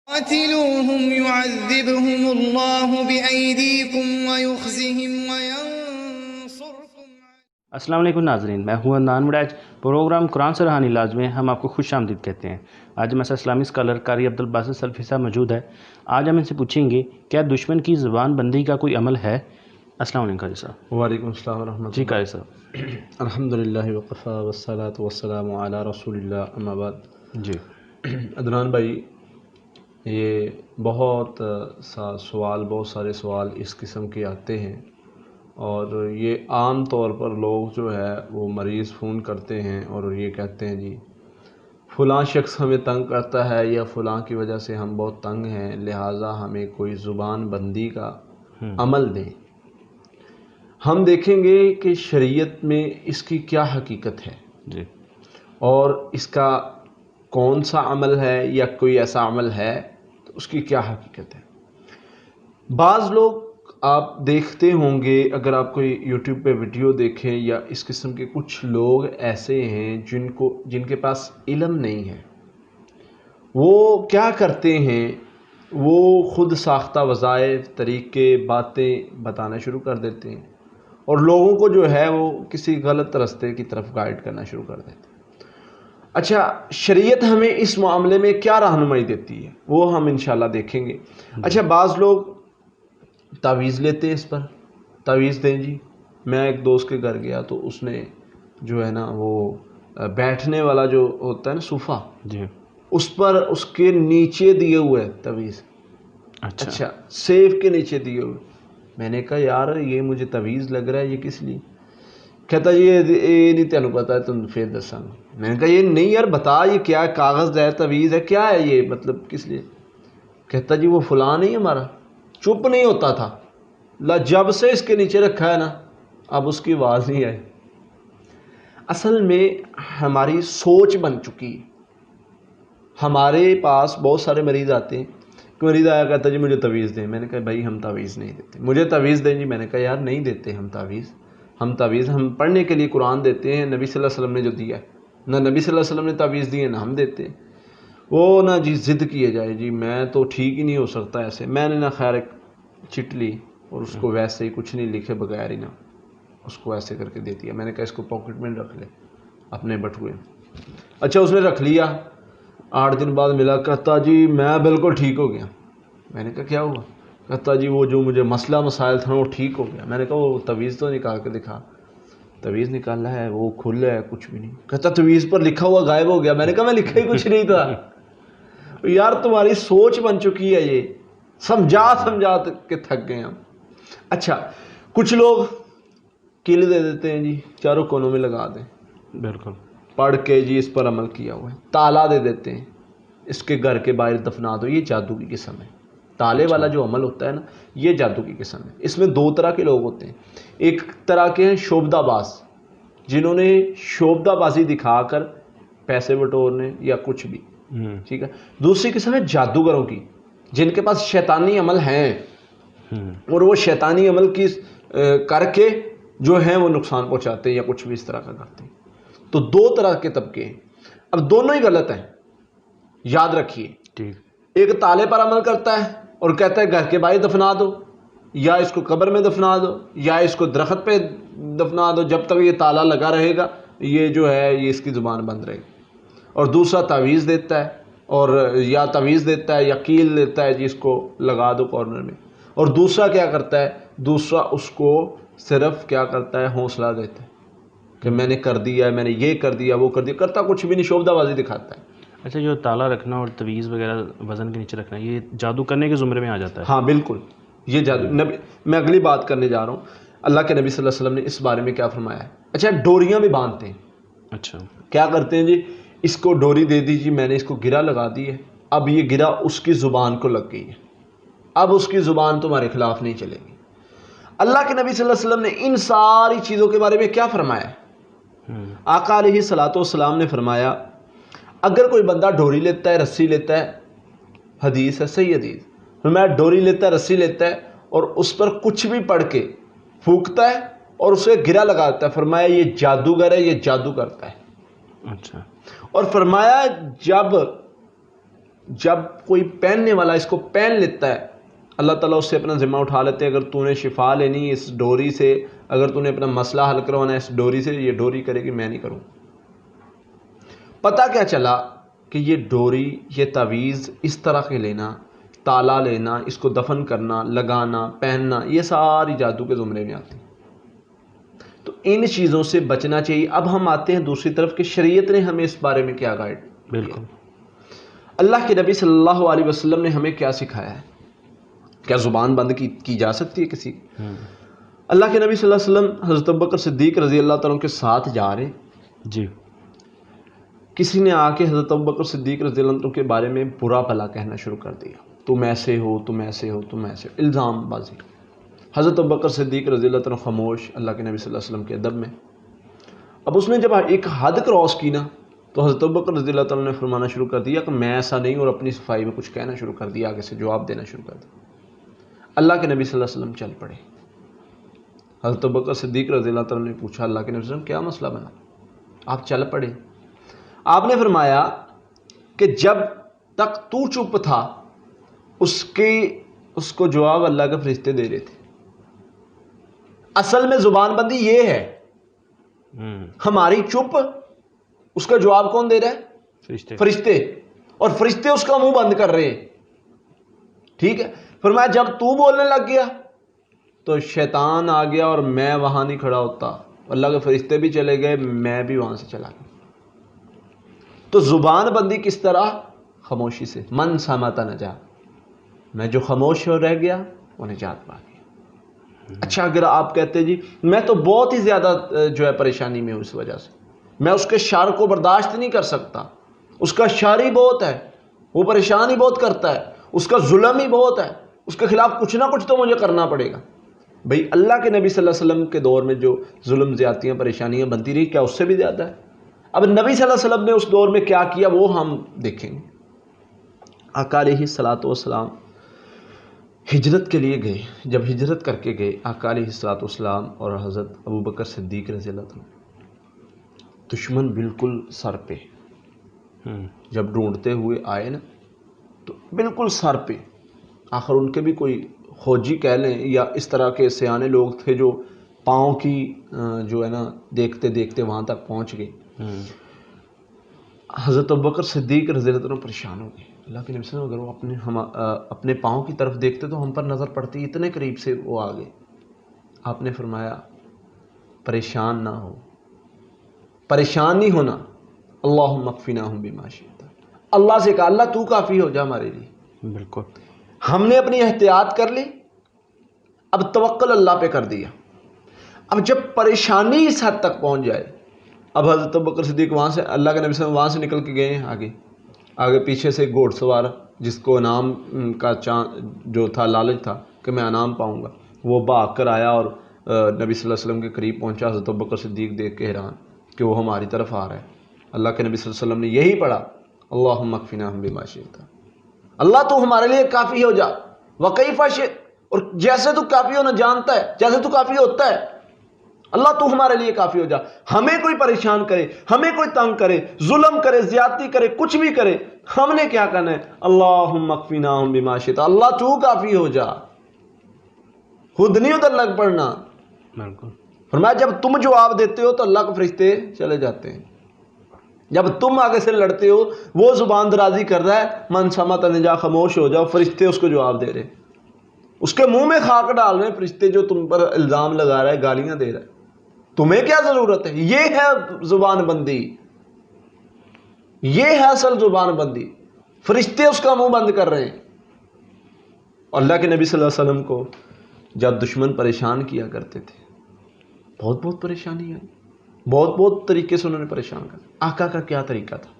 قاتلوهم يعذبهم الله بأيديكم ويخزهم وينصركم. السلام علیکم ناظرین، میں ہوں عدنان وڑیچ۔ پروگرام قرآن سے روحانی علاج میں ہم آپ کو خوش آمدید کہتے ہیں۔ آج ہمارے ساتھ اسلامی اسکالر قاری عبدالباسط سلفی صاحب موجود ہے۔ آج ہم ان سے پوچھیں گے کیا دشمن کی زبان بندی کا کوئی عمل ہے؟ السلام علیکم قاری صاحب۔ وعلیکم السلام ورحمۃ اللہ۔ جی قاری صاحب، الحمدللہ وقفا والصلاة والسلام علی رسول اللہ، اما بعد۔ جی عدنان بھائی، یہ بہت سارے سوال اس قسم کے آتے ہیں، اور یہ عام طور پر لوگ جو ہے وہ مریض فون کرتے ہیں اور یہ کہتے ہیں جی فلاں شخص ہمیں تنگ کرتا ہے یا فلاں کی وجہ سے ہم بہت تنگ ہیں، لہٰذا ہمیں کوئی زبان بندی کا عمل دیں۔ ہم دیکھیں گے کہ شریعت میں اس کی کیا حقیقت ہے، جی، اور اس کا کون سا عمل ہے یا کوئی ایسا عمل ہے تو اس کی کیا حقیقت ہے۔ بعض لوگ آپ دیکھتے ہوں گے، اگر آپ کوئی یوٹیوب پہ ویڈیو دیکھیں، یا اس قسم کے کچھ لوگ ایسے ہیں جن کے پاس علم نہیں ہے، وہ کیا کرتے ہیں، وہ خود ساختہ وظائف، طریقے، باتیں بتانا شروع کر دیتے ہیں، اور لوگوں کو جو ہے وہ کسی غلط راستے کی طرف گائیڈ کرنا شروع کر دیتے ہیں۔ اچھا، شریعت ہمیں اس معاملے میں کیا رہنمائی دیتی ہے وہ ہم انشاءاللہ دیکھیں گے۔ اچھا، بعض لوگ تعویذ لیتے ہیں، اس پر تعویذ دیں جی۔ میں ایک دوست کے گھر گیا تو اس نے جو ہے نا وہ بیٹھنے والا جو ہوتا ہے نا صوفہ، جی، اس پر اس کے نیچے دیے ہوئے تعویذ، اچھا سیف کے نیچے دیے ہوئے۔ میں نے کہا یار یہ مجھے تعویذ لگ رہا ہے، یہ کس لیے؟ کہتا یہ نہیں تینوں پتا ہے، تم پھر دساں گا۔ میں نے کہا یہ نہیں یار بتا، یہ کیا کاغذ ہے، تعویذ ہے، کیا ہے یہ، مطلب کس لیے؟ کہتا جی وہ فلاں نہیں ہمارا، چپ نہیں ہوتا تھا، جب سے اس کے نیچے رکھا ہے نا اب اس کی آواز نہیں آئی۔ اصل میں ہماری سوچ بن چکی ہے۔ ہمارے پاس بہت سارے مریض آتے ہیں، کہ مریض آیا کہتا جی مجھے تعویذ دیں۔ میں نے کہا بھائی ہم تعویذ نہیں دیتے، مجھے تعویذ دیں جی۔ میں نے کہا یار نہیں دیتے ہم تعویذ، ہم پڑھنے کے لیے قرآن دیتے ہیں، نبی صلی اللہ علیہ وسلم نے جو دیا ہے، نہ نبی صلی اللہ علیہ وسلم نے تعویذ دی ہے نہ ہم دیتے ہیں۔ وہ نہ جی ضد کیے جائے جی میں تو ٹھیک ہی نہیں ہو سکتا ایسے۔ میں نے نہ خیر ایک چٹ لی اور اس کو ویسے ہی کچھ نہیں لکھے بغیر ہی نا اس کو ایسے کر کے دے دیا۔ میں نے کہا اس کو پاکٹ میں رکھ لے اپنے بٹوے میں۔ اچھا اس نے رکھ لیا، 8 دن بعد ملا، کہتا جی میں بالکل ٹھیک ہو گیا۔ میں نے کہا کیا ہوا؟ کہتا جی وہ جو مجھے مسائل تھا وہ ٹھیک ہو گیا۔ میں نے کہا وہ تعویذ تو نکال کے دکھا۔ تعویذ نکالا ہے، وہ کھلا ہے، کچھ بھی نہیں۔ کہتا تعویذ پر لکھا ہوا غائب ہو گیا۔ میں نے کہا میں لکھا ہی کچھ نہیں تھا۔ یار تمہاری سوچ بن چکی ہے، یہ سمجھا کے تھک گئے ہم۔ اچھا کچھ لوگ کیل دے دیتے ہیں جی، چاروں کونوں میں لگا دیں، بالکل پڑھ کے جی اس پر عمل کیا ہوا ہے۔ تالا دے دیتے ہیں، اس کے گھر کے باہر دفنا دو، یہ جادو کی قسم ہے۔ تالے والا جو عمل ہوتا ہے نا یہ جادو کی قسم ہے۔ اس میں 2 طرح کے لوگ ہوتے ہیں، ایک طرح کے ہیں شوبدہ باز، جنہوں نے شوبدہ بازی دکھا کر پیسے بٹورنے یا کچھ بھی، ٹھیک ہے۔ دوسری قسم ہے جادوگروں کی، جن کے پاس شیطانی عمل ہیں اور وہ شیطانی عمل کی کر کے جو ہیں وہ نقصان پہنچاتے ہیں یا کچھ بھی اس طرح کا کرتے ہیں۔ تو 2 طرح کے طبقے ہیں، اب دونوں ہی غلط ہیں، یاد رکھیے۔ ٹھیک، ایک تالے پر عمل کرتا ہے اور کہتا ہے گھر کے باہر دفنا دو، یا اس کو قبر میں دفنا دو، یا اس کو درخت پہ دفنا دو، جب تک یہ تالا لگا رہے گا یہ جو ہے یہ اس کی زبان بند رہے گی۔ اور دوسرا تعویذ دیتا ہے، اور یا تعویذ دیتا ہے یا کیل دیتا ہے جی اس کو لگا دو کارنر میں، اور دوسرا کیا کرتا ہے، دوسرا اس کو صرف کیا کرتا ہے حوصلہ دیتا ہے کہ میں نے کر دیا، میں نے یہ کر دیا، وہ کر دیا، کرتا کچھ بھی نہیں، شوبدہ بازی دکھاتا ہے۔ اچھا جو تالا رکھنا اور تعویذ وغیرہ وزن کے نیچے رکھنا یہ جادو کرنے کے زمرے میں آ جاتا ہے؟ ہاں بالکل، یہ جادو میں اگلی بات کرنے جا رہا ہوں۔ اللہ کے نبی صلی اللہ علیہ وسلم نے اس بارے میں کیا فرمایا ہے۔ اچھا ڈوریاں بھی باندھتے ہیں، اچھا کیا کرتے ہیں جی، اس کو ڈوری دے دی جی، میں نے اس کو گرہ لگا دی ہے، اب یہ گرہ اس کی زبان کو لگ گئی ہے، اب اس کی زبان تمہارے خلاف نہیں چلے گی۔ اللہ کے نبی صلی اللہ علیہ وسلم نے ان ساری چیزوں کے بارے میں کیا فرمایا ہے؟ آقا علیہ الصلوۃ والسلام نے فرمایا اگر کوئی بندہ ڈوری لیتا ہے، رسی لیتا ہے، حدیث ہے صحیح حدیث، فرمایا ڈوری لیتا ہے، رسی لیتا ہے اور اس پر کچھ بھی پڑھ کے پھونکتا ہے اور اسے گرہ لگاتا ہے، فرمایا یہ جادوگر ہے، یہ جادو کرتا ہے۔ اچھا، اور فرمایا جب جب کوئی پہننے والا اس کو پہن لیتا ہے اللہ تعالیٰ اس سے اپنا ذمہ اٹھا لیتے ہیں. اگر تو نے شفا لینی اس ڈوری سے, اگر تو نے اپنا مسئلہ حل کروانا ہے اس ڈوری سے, یہ ڈوری کرے گی, میں نہیں کروں. پتہ کیا چلا کہ یہ ڈوری, یہ تعویذ اس طرح کے لینا, تالا لینا, اس کو دفن کرنا, لگانا, پہننا, یہ ساری جادو کے زمرے میں آتی. تو ان چیزوں سے بچنا چاہیے. اب ہم آتے ہیں دوسری طرف کہ شریعت نے ہمیں اس بارے میں کیا گائیڈ. بالکل. اللہ کے نبی صلی اللہ علیہ وسلم نے ہمیں کیا سکھایا ہے. کیا زبان بند کی جا سکتی ہے کسی کی؟ اللہ کے نبی صلی اللہ علیہ وسلم حضرت ابوبکر صدیق رضی اللہ تعالیٰ کے ساتھ جا رہے جی. کسی نے آ کے حضرت ابوبکر صدیق رضی اللہ عنہ کے بارے میں برا بھلا کہنا شروع کر دیا. تم ایسے ہو, تم ایسے ہو, تم ایسے, الزام بازی. حضرت ابوبکر صدیق رضی اللہ عنہ خاموش, اللہ کے نبی صلی اللہ علیہ وسلم کے ادب میں. اب اس نے جب ایک حد کراس کی نا, تو حضرت ابوبکر رضی اللہ تعالیٰ نے فرمانا شروع کر دیا کہ میں ایسا نہیں, اور اپنی صفائی میں کچھ کہنا شروع کر دیا, آگے سے جواب دینا شروع کر دیا. اللہ کے نبی صلی اللہ علیہ وسلم چل پڑے. حضرت ابوبکر صدیق رضی اللہ تعالیٰ نے پوچھا اللہ کے نبی صلی اللہ علیہ وسلم کیا مسئلہ بنا, آپ چل پڑے. آپ نے فرمایا کہ جب تک تو چپ تھا اس کو جواب اللہ کے فرشتے دے رہے تھے. اصل میں زبان بندی یہ ہے, ہماری چپ, اس کا جواب کون دے رہا ہے؟ فرشتے. اور فرشتے اس کا منہ بند کر رہے ہیں. ٹھیک ہے. فرمایا جب تو بولنے لگ گیا تو شیطان آ گیا, اور میں وہاں نہیں کھڑا ہوتا, اللہ کے فرشتے بھی چلے گئے, میں بھی وہاں سے چلا گیا. تو زبان بندی کس طرح؟ خاموشی سے. من سامتا نجا, میں جو خاموش ہو رہ گیا وہ نجات پا گیا. اچھا, اگر آپ کہتے جی میں تو بہت ہی زیادہ جو ہے پریشانی میں ہوں, اس وجہ سے میں اس کے شر کو برداشت نہیں کر سکتا, اس کا شر ہی بہت ہے, وہ پریشان ہی بہت کرتا ہے, اس کا ظلم ہی بہت ہے, اس کے خلاف کچھ نہ کچھ تو مجھے کرنا پڑے گا. بھئی اللہ کے نبی صلی اللہ علیہ وسلم کے دور میں جو ظلم زیادتیاں پریشانیاں بنتی رہی, کیا اس سے بھی زیادہ ہے؟ اب نبی صلی اللہ علیہ وسلم نے اس دور میں کیا کیا وہ ہم دیکھیں گے. آقا علیہ الصلوۃ والسلام ہجرت کے لیے گئے. جب ہجرت کر کے گئے آقا علیہ الصلوۃ والسلام اور حضرت ابوبکر صدیق رضی اللہ عنہ, دشمن بالکل سر پہ. جب ڈھونڈتے ہوئے آئے نا تو بالکل سر پہ. آخر ان کے بھی کوئی خوجی کہہ لیں یا اس طرح کے سیانے لوگ تھے جو پاؤں کی جو ہے نا دیکھتے دیکھتے وہاں تک پہنچ گئے. حضرت ابوبکر صدیق رضی اللہ عنہ پریشان ہو گئے. اللہ کے نبی صلی اللہ علیہ وسلم اگر وہ اپنے پاؤں کی طرف دیکھتے تو ہم پر نظر پڑتی, اتنے قریب سے وہ آ گئے. آپ نے فرمایا پریشان نہ ہو, پریشان نہیں ہونا, اللہم اکفناہم بما شئت. اللہ سے کہا اللہ تو کافی ہو جا ہمارے لیے. بالکل. ہم نے اپنی احتیاط کر لی, اب توکل اللہ پہ کر دیا. اب جب پریشانی اس حد تک پہنچ جائے, اب حضرت ابوبکر صدیق وہاں سے, اللہ کے نبی صلی اللہ علیہ وسلم وہاں سے نکل کے گئے ہیں آگے پیچھے سے گھوڑ سوار جس کو انعام کا جو تھا لالچ تھا کہ میں انعام پاؤں گا, وہ بھاگ کر آیا اور نبی صلی اللہ علیہ وسلم کے قریب پہنچا. حضرت ابوبکر صدیق دیکھ کے حیران کہ وہ ہماری طرف آ رہا ہے. اللہ کے نبی صلی اللہ علیہ وسلم نے یہی پڑھا اللہم اکفناہم بما شئت, اللہ تو ہمارے لیے کافی ہو جا, وکیف شئت, اور جیسے تو کافی ہونا جانتا ہے, جیسے تو کافی ہوتا ہے, اللہ تو ہمارے لیے کافی ہو جا. ہمیں کوئی پریشان کرے, ہمیں کوئی تنگ کرے, ظلم کرے, زیادتی کرے, کچھ بھی کرے, ہم نے کیا کرنا ہے؟ اللہم اکفناہم بما شئت, اللہ تو کافی ہو جا, خود نہیں ادھر لگ پڑنا. فرمایا جب تم جواب دیتے ہو تو اللہ کے فرشتے چلے جاتے ہیں. جب تم آگے سے لڑتے ہو وہ زبان درازی کر رہا ہے, من سمت نجا, خاموش ہو جاؤ, فرشتے اس کو جواب دے رہے, اس کے منہ میں خاک ڈال رہے ہیں فرشتے جو تم پر الزام لگا رہا ہے, گالیاں دے رہا ہے. تمہیں کیا ضرورت ہے؟ یہ ہے زبان بندی, یہ ہے اصل زبان بندی. فرشتے اس کا منہ بند کر رہے ہیں. اور اللہ کے نبی صلی اللہ علیہ وسلم کو جب دشمن پریشان کیا کرتے تھے, بہت پریشانی آئی, بہت طریقے سے انہوں نے پریشان کر. آقا کا کیا طریقہ تھا؟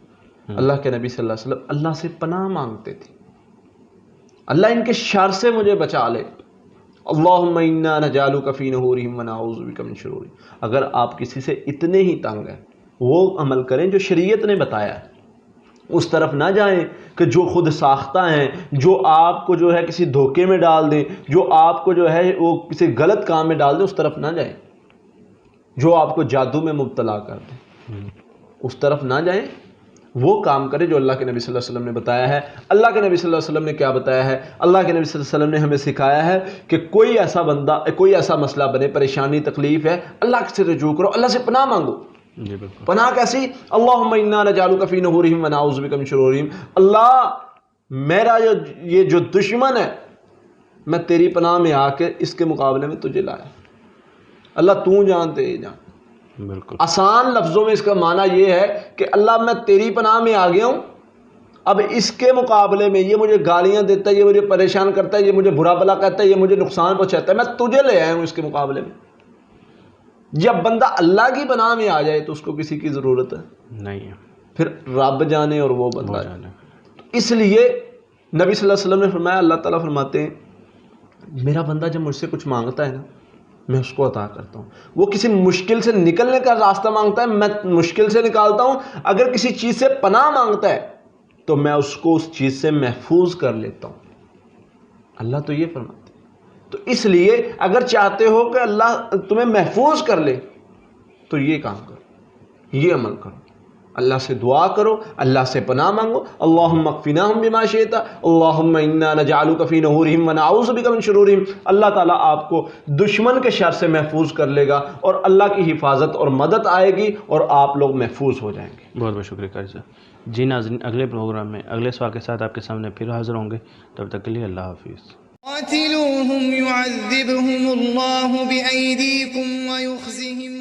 اللہ کے نبی صلی اللہ علیہ وسلم اللہ سے پناہ مانگتے تھے, اللہ ان کے شر سے مجھے بچا لے. اللہم انا نجعلک فی نحورہم ونعوذ بک من شرورہم. اگر آپ کسی سے اتنے ہی تنگ ہیں وہ عمل کریں جو شریعت نے بتایا ہے, اس طرف نہ جائیں کہ جو خود ساختہ ہیں, جو آپ کو جو ہے کسی دھوکے میں ڈال دیں, جو آپ کو جو ہے وہ کسی غلط کام میں ڈال دیں, اس طرف نہ جائیں. جو آپ کو جادو میں مبتلا کر دیں اس طرف نہ جائیں. وہ کام کرے جو اللہ کے نبی صلی اللہ علیہ وسلم نے بتایا ہے. اللہ کے نبی صلی اللہ علیہ وسلم نے کیا بتایا ہے؟ اللہ کے نبی صلی اللہ علیہ وسلم نے ہمیں سکھایا ہے کہ کوئی ایسا بندہ، کوئی ایسا مسئلہ بنے، پریشانی تکلیف ہے، اللہ سے رجوع کرو، اللہ سے پناہ مانگو. جی بالکل. پناہ کیسی؟ اللہم انا نجعلک فی نحورہم ونعوذ بک من شرورہم. اللہ میرا یہ جو دشمن ہے، میں تیری پناہ میں آ کے اس کے مقابلے میں تجھے لایا. اللہ تو جانتے یہ جان. بالکل. آسان لفظوں میں اس کا معنی یہ ہے کہ اللہ میں تیری پناہ میں آ گیا ہوں، اب اس کے مقابلے میں یہ مجھے گالیاں دیتا ہے، یہ مجھے پریشان کرتا ہے، یہ مجھے برا بھلا کہتا ہے، یہ مجھے نقصان پہنچاتا ہے، میں تجھے لے آیا ہوں اس کے مقابلے میں. جب بندہ اللہ کی پناہ میں آ جائے تو اس کو کسی کی ضرورت ہے نہیں ہے، پھر رب جانے اور وہ بندہ جانے. اس لیے نبی صلی اللہ علیہ وسلم نے فرمایا، اللہ تعالیٰ فرماتے ہیں میرا بندہ جب مجھ سے کچھ مانگتا ہے نا، میں اس کو عطا کرتا ہوں. وہ کسی مشکل سے نکلنے کا راستہ مانگتا ہے، میں مشکل سے نکالتا ہوں. اگر کسی چیز سے پناہ مانگتا ہے تو میں اس کو اس چیز سے محفوظ کر لیتا ہوں. اللہ تو یہ فرماتے ہیں. تو اس لیے اگر چاہتے ہو کہ اللہ تمہیں محفوظ کر لے تو یہ کام کرو، یہ عمل کرو. اللہ سے دعا کرو، اللہ سے پناہ مانگو. اللہم اکفناہم بما شئت، اللہم انا نجعلک فی نحورہم ونعوذ بک من شرورہم. اللہ تعالیٰ آپ کو دشمن کے شر سے محفوظ کر لے گا اور اللہ کی حفاظت اور مدد آئے گی اور آپ لوگ محفوظ ہو جائیں گے. بہت بہت شکریہ قاری صاحب. جی ناظرین، اگلے پروگرام میں اگلے سوال کے ساتھ آپ کے سامنے پھر حاضر ہوں گے. تب تک کے لیے اللہ حافظ. قاتلوهم يعذبهم الله بأيديكم ويخزهم